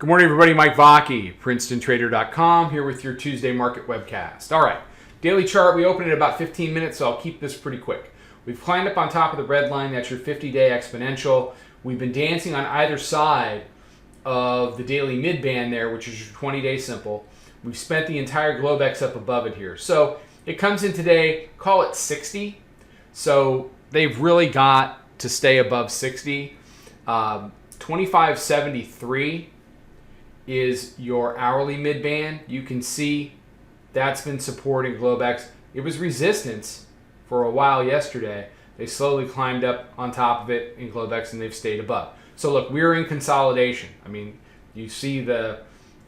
Good morning, everybody. Mike Vacchi, Princetontrader.com, here with your Tuesday market webcast. All right, daily chart. We opened in about 15 minutes, so I'll keep this pretty quick. We've climbed up on top of the red line. That's your 50-day exponential. We've been dancing on either side of the daily mid-band there, which is your 20-day simple. We've spent the entire Globex up above it here. So it comes in today, call it 60. So they've really got to stay above 60. 25.73 is your hourly mid-band. You can see that's been supporting Globex. It was resistance for a while yesterday. They slowly climbed up on top of it in Globex and they've stayed above. So look, we're in consolidation. I mean, you see the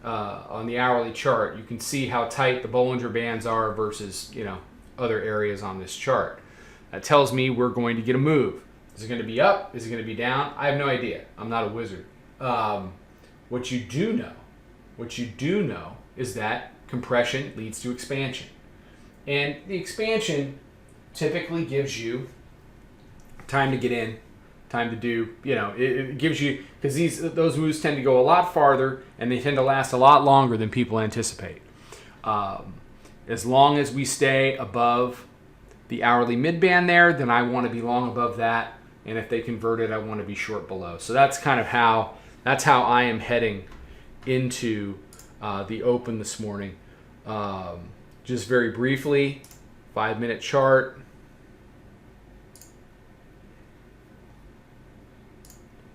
on the hourly chart, you can see how tight the Bollinger Bands are versus other areas on this chart. That tells me we're going to get a move. Is it going to be up? Is it going to be down? I have no idea. I'm not a wizard. What you do know is that compression leads to expansion. And the expansion typically gives you time to get in, time to do, it gives you, because those moves tend to go a lot farther and they tend to last a lot longer than people anticipate. As long as we stay above the hourly mid-band there, then I want to be long above that. And if they convert it, I want to be short below. So that's kind of how I am heading into the open this morning. Just very briefly, 5-minute chart.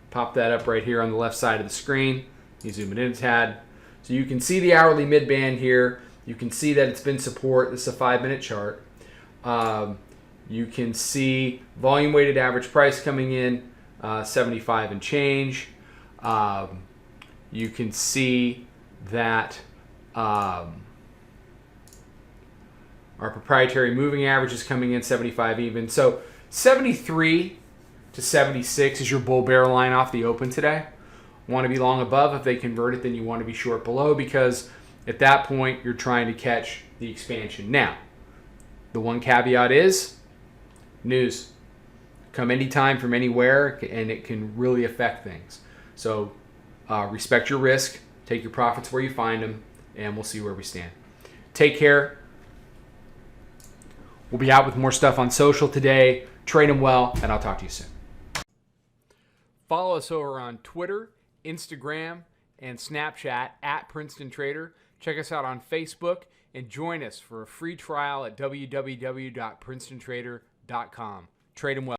Pop that up right here on the left side of the screen. You zoom it in a tad. So you can see the hourly mid-band here. You can see that it's been support. This is a 5-minute chart. You can see volume weighted average price coming in 75 and change. You can see that our proprietary moving average is coming in 75 even. So 73 to 76 is your bull bear line off the open today. Want to be long above. If they convert it, then you want to be short below, because at that point you're trying to catch the expansion. Now, the one caveat is news. Come anytime from anywhere, and it can really affect things. So respect your risk, take your profits where you find them, and we'll see where we stand. Take care. We'll be out with more stuff on social today. Trade them well, and I'll talk to you soon. Follow us over on Twitter, Instagram, and Snapchat at Princeton Trader. Check us out on Facebook and join us for a free trial at www.princetontrader.com. Trade them well.